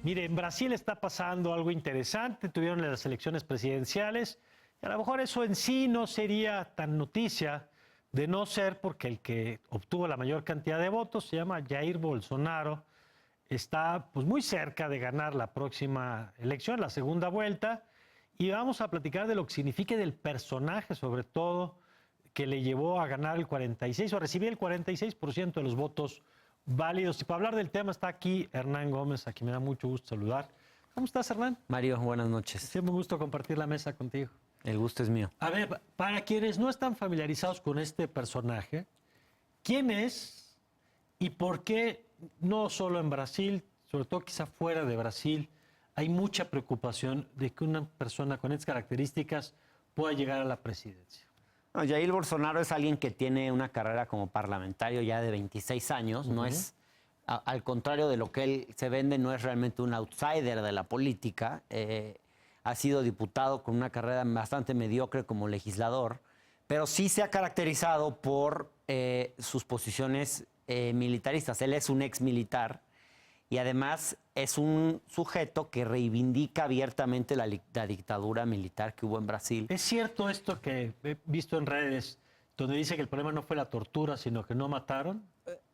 Mire, en Brasil está pasando algo interesante. Tuvieron las elecciones presidenciales y a lo mejor eso en sí no sería tan noticia de no ser porque el que obtuvo la mayor cantidad de votos se llama Jair Bolsonaro. Está pues muy cerca de ganar la próxima elección, la segunda vuelta, y vamos a platicar de lo que significa del personaje, sobre todo, que le llevó a ganar el 46 o a recibir el 46% de los votos válidos. Y para hablar del tema está aquí Hernán Gómez, a quien me da mucho gusto saludar. ¿Cómo estás, Hernán? Mario, buenas noches. Siempre un gusto compartir la mesa contigo. El gusto es mío. A ver, para quienes no están familiarizados con este personaje, ¿quién es y por qué no solo en Brasil, sobre todo quizá fuera de Brasil, hay mucha preocupación de que una persona con estas características pueda llegar a la presidencia? No, Jair Bolsonaro es alguien que tiene una carrera como parlamentario ya de 26 años. No es, al contrario de lo que él se vende, no es realmente un outsider de la política. Ha sido diputado con una carrera bastante mediocre como legislador, pero sí se ha caracterizado por sus posiciones militaristas. Él es un ex militar y además es un sujeto que reivindica abiertamente la dictadura militar que hubo en Brasil. ¿Es cierto esto que he visto en redes, donde dice que el problema no fue la tortura, sino que no mataron?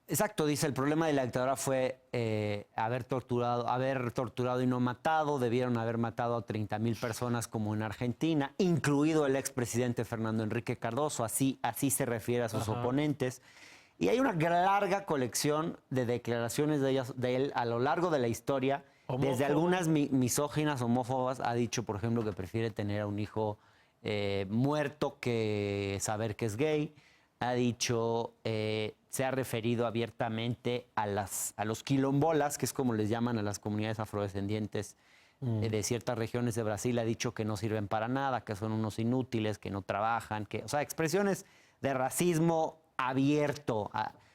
Exacto, dice, el problema de la dictadura fue haber torturado y no matado. Debieron haber matado a 30,000 personas como en Argentina, incluido el expresidente Fernando Henrique Cardoso. Así se refiere a sus oponentes. Y hay una larga colección de declaraciones de él a lo largo de la historia. Desde algunas misóginas, homófobas. Ha dicho, por ejemplo, que prefiere tener a un hijo muerto que saber que es gay. Ha dicho, se ha referido abiertamente a los quilombolas, que es como les llaman a las comunidades afrodescendientes de ciertas regiones de Brasil. Ha dicho que no sirven para nada, que son unos inútiles, que no trabajan, o sea, expresiones de racismo abierto.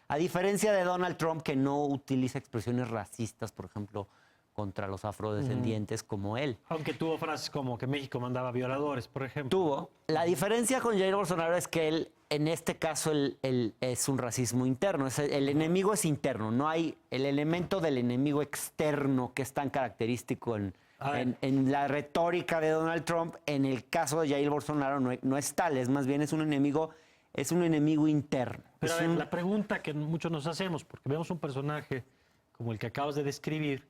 A diferencia de Donald Trump, que no utiliza expresiones racistas, por ejemplo, contra los afrodescendientes como él. Aunque tuvo frases como que México mandaba violadores, por ejemplo. Tuvo. La diferencia con Jair Bolsonaro es que él, en este caso, él es un racismo interno. El enemigo es interno. No hay el elemento del enemigo externo que es tan característico en la retórica de Donald Trump. En el caso de Jair Bolsonaro no es tal. Es más bien es un enemigo interno. Pero a ver, la pregunta que muchos nos hacemos, porque vemos un personaje como el que acabas de describir,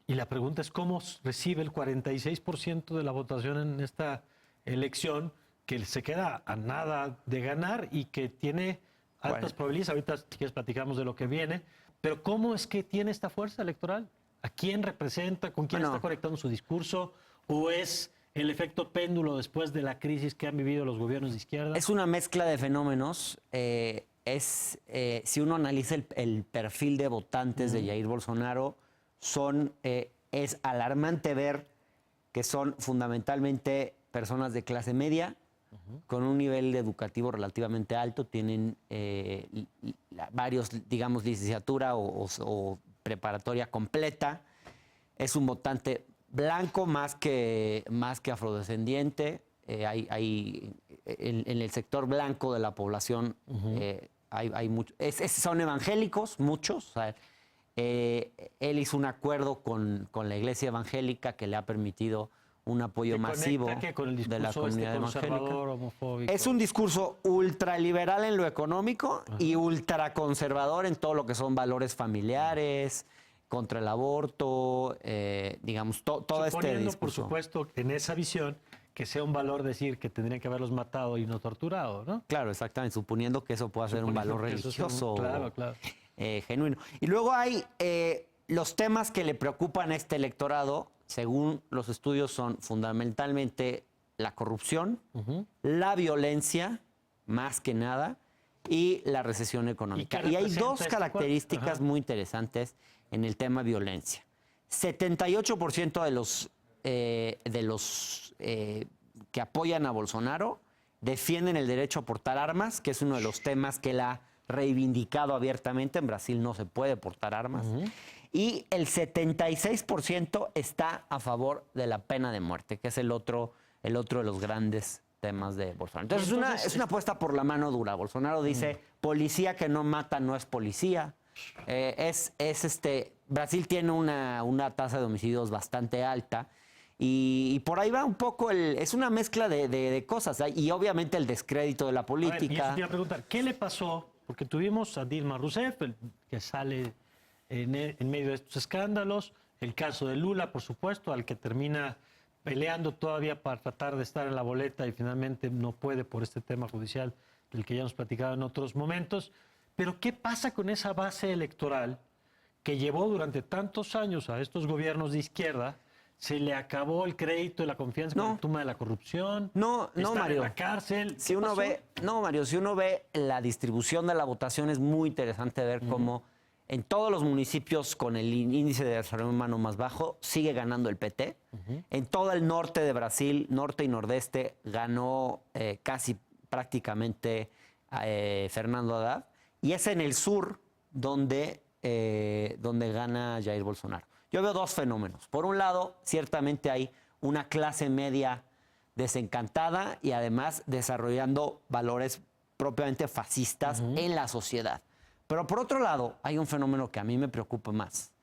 y la pregunta es cómo recibe el 46% de la votación en esta elección, que se queda a nada de ganar y que tiene altas probabilidades. Ahorita, si quieres, platicamos de lo que viene. Pero ¿cómo es que tiene esta fuerza electoral? ¿A quién representa? ¿Con quién está conectando su discurso? ¿O es el efecto péndulo después de la crisis que han vivido los gobiernos de izquierda? Es una mezcla de fenómenos. Si uno analiza el perfil de votantes de Jair Bolsonaro, es alarmante ver que son fundamentalmente personas de clase media, con un nivel educativo relativamente alto, tienen varios, digamos, licenciatura o preparatoria completa. Es un votante blanco más que afrodescendiente. En el sector blanco de la población hay mucho, son evangélicos, muchos. O sea, él hizo un acuerdo con la iglesia evangélica que le ha permitido un apoyo masivo de la comunidad evangélica. Homofóbico. Es un discurso ultraliberal en lo económico y ultraconservador en todo lo que son valores familiares, contra el aborto, digamos, todo este discurso. Por supuesto, en esa visión, que sea un valor decir que tendrían que haberlos matado y no torturado, ¿no? Claro, exactamente, suponiendo que eso pueda ser un valor religioso claro. Genuino. Y luego hay los temas que le preocupan a este electorado, según los estudios, son fundamentalmente la corrupción, la violencia, más que nada, y la recesión económica. Y hay dos características muy interesantes en el tema violencia. 78% de los que apoyan a Bolsonaro defienden el derecho a portar armas, que es uno de los temas que él ha reivindicado abiertamente. En Brasil no se puede portar armas. Y el 76% está a favor de la pena de muerte, que es el otro de los grandes temas de Bolsonaro. Entonces es una apuesta por la mano dura. Bolsonaro dice, policía que no mata no es policía. Brasil tiene una tasa de homicidios bastante alta y por ahí va un poco, es una mezcla de cosas, ¿eh? Y obviamente el descrédito de la política. A ver, y eso te iba a preguntar, ¿qué le pasó? Porque tuvimos a Dilma Rousseff, que sale en medio de estos escándalos, el caso de Lula, por supuesto, al que termina peleando todavía para tratar de estar en la boleta y finalmente no puede por este tema judicial del que ya hemos platicado en otros momentos. Pero ¿qué pasa con esa base electoral que llevó durante tantos años a estos gobiernos de izquierda? ¿Se le acabó el crédito y la confianza con el tema de la corrupción? No, ¿Están Mario. en la cárcel? Si uno ve, Mario, si uno ve la distribución de la votación, es muy interesante ver cómo en todos los municipios con el índice de desarrollo humano más bajo sigue ganando el PT. En todo el norte de Brasil, norte y nordeste, ganó casi prácticamente Fernando Haddad. Y es en el sur donde gana Jair Bolsonaro. Yo veo dos fenómenos. Por un lado, ciertamente hay una clase media desencantada y además desarrollando valores propiamente fascistas en la sociedad. Pero por otro lado, hay un fenómeno que a mí me preocupa más,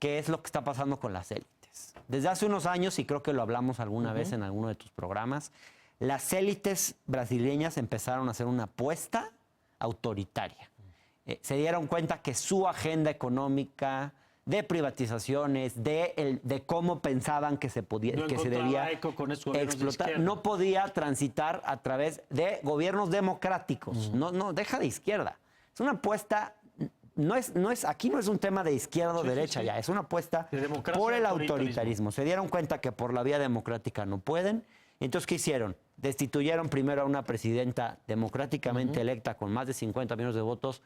que es lo que está pasando con las élites. Desde hace unos años, y creo que lo hablamos alguna vez en alguno de tus programas, las élites brasileñas empezaron a hacer una apuesta autoritaria. Se dieron cuenta que su agenda económica, de privatizaciones, de cómo pensaban que se debía explotar, no podía transitar a través de gobiernos democráticos. No, deja de izquierda. Es una apuesta, aquí no es un tema de izquierda o derecha ya, es una apuesta por el autoritarismo. Se dieron cuenta que por la vía democrática no pueden. Entonces, ¿qué hicieron? Destituyeron primero a una presidenta democráticamente electa con más de 50 millones de votos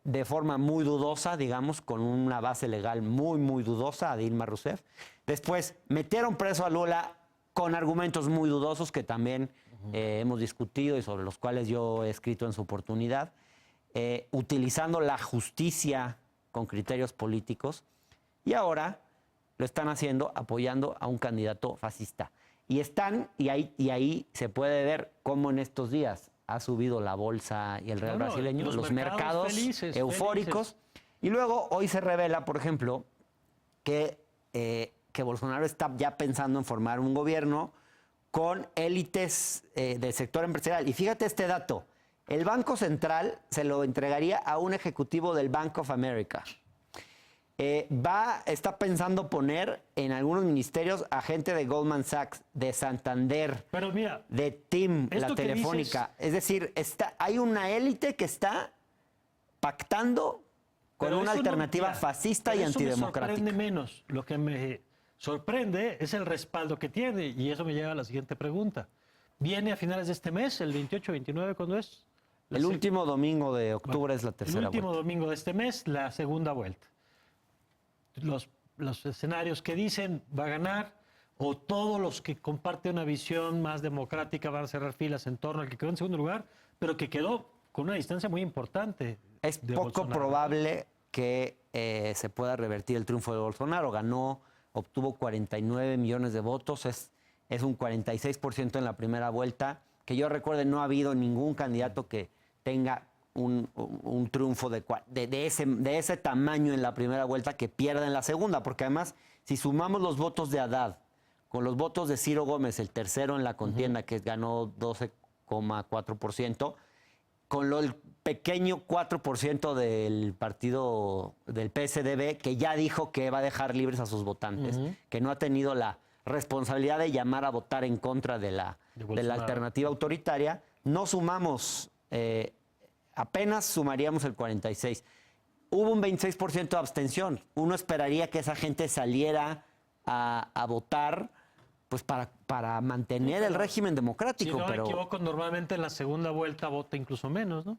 de forma muy dudosa, digamos, con una base legal muy, muy dudosa, a Dilma Rousseff. Después metieron preso a Lula con argumentos muy dudosos que también hemos discutido y sobre los cuales yo he escrito en su oportunidad, utilizando la justicia con criterios políticos. Y ahora lo están haciendo apoyando a un candidato fascista. Y ahí se puede ver cómo en estos días ha subido la bolsa y el real brasileño, los mercados eufóricos. Y luego hoy se revela, por ejemplo, que Bolsonaro está ya pensando en formar un gobierno con élites del sector empresarial. Y fíjate este dato, el Banco Central se lo entregaría a un ejecutivo del Bank of America. Está pensando poner en algunos ministerios a gente de Goldman Sachs, de Santander, pero mira, de TIM, la Telefónica. Es decir, hay una élite que está pactando con una alternativa fascista y antidemocrática. Eso me sorprende menos. Lo que me sorprende es el respaldo que tiene, y eso me lleva a la siguiente pregunta. ¿Viene a finales de este mes, el 28-29, cuándo es? El último domingo de octubre es la tercera vuelta. El último domingo de este mes, la segunda vuelta. Los escenarios que dicen va a ganar, o todos los que comparten una visión más democrática van a cerrar filas en torno al que quedó en segundo lugar, pero que quedó con una distancia muy importante. Es poco probable que se pueda revertir el triunfo de Bolsonaro. Obtuvo 49 millones de votos, es un 46% en la primera vuelta. Que yo recuerde, no ha habido ningún candidato que tenga un triunfo de ese tamaño en la primera vuelta que pierda en la segunda, porque además, si sumamos los votos de Haddad con los votos de Ciro Gómez, el tercero en la contienda, que ganó 12,4%, con el pequeño 4% del partido del PSDB, que ya dijo que va a dejar libres a sus votantes, que no ha tenido la responsabilidad de llamar a votar en contra de la alternativa autoritaria, no sumamos... apenas sumaríamos el 46%. Hubo un 26% de abstención. Uno esperaría que esa gente saliera a votar pues para mantener el régimen democrático. Si no me equivoco, normalmente en la segunda vuelta vota incluso menos, ¿no?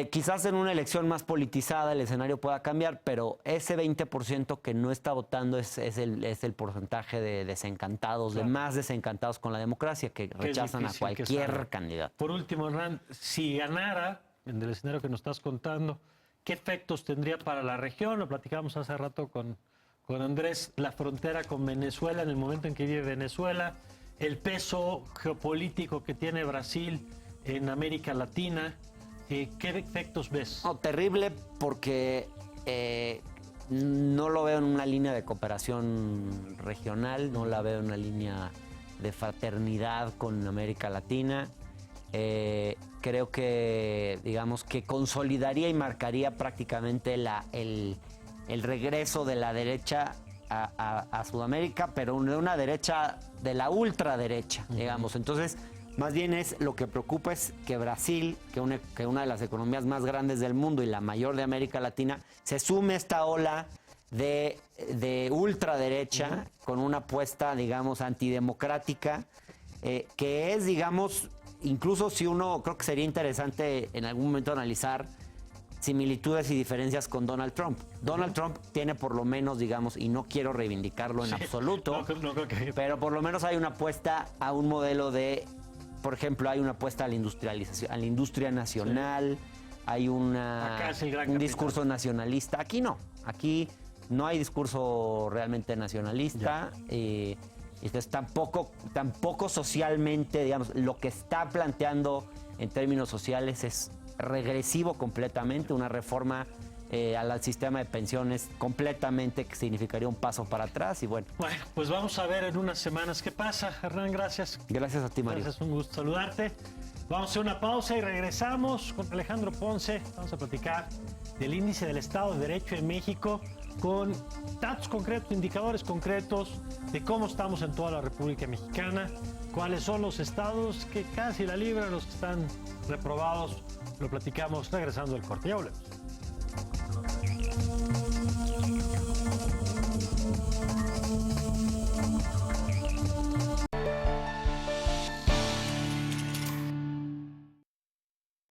Quizás en una elección más politizada el escenario pueda cambiar, pero ese 20% que no está votando es el porcentaje de desencantados, claro, de más desencantados con la democracia, que rechazan a cualquier candidato. Por último, Hernán, si ganara, en el escenario que nos estás contando, ¿qué efectos tendría para la región? Lo platicamos hace rato con Andrés, la frontera con Venezuela, en el momento en que vive Venezuela, el peso geopolítico que tiene Brasil en América Latina. ¿Qué efectos ves? No, terrible porque no lo veo en una línea de cooperación regional, no la veo en una línea de fraternidad con América Latina. Creo que, digamos, que consolidaría y marcaría prácticamente el regreso de la derecha a Sudamérica, pero de una derecha, de la ultraderecha, digamos. Entonces, más bien lo que preocupa es que Brasil, que una de las economías más grandes del mundo y la mayor de América Latina, se sume a esta ola de ultraderecha con una apuesta, digamos, antidemocrática, que es, digamos, incluso si uno, creo que sería interesante en algún momento analizar similitudes y diferencias con Donald Trump. Donald Trump tiene por lo menos, digamos, y no quiero reivindicarlo en absoluto, no creo que... pero por lo menos hay una apuesta a un modelo de, por ejemplo, hay una apuesta a la industrialización, a la industria nacional, hay un discurso nacionalista. Aquí no hay discurso realmente nacionalista. Entonces tampoco socialmente, digamos, lo que está planteando en términos sociales es regresivo completamente, una reforma al sistema de pensiones completamente que significaría un paso para atrás y bueno. Bueno, pues vamos a ver en unas semanas qué pasa. Hernán, gracias. Gracias a ti, Mario. Gracias, un gusto saludarte. Vamos a hacer una pausa y regresamos con Alejandro Ponce. Vamos a platicar del índice del Estado de Derecho en México con datos concretos, indicadores concretos de cómo estamos en toda la República Mexicana, cuáles son los estados que casi la libran, los que están reprobados. Lo platicamos regresando del corte. Ya volvemos.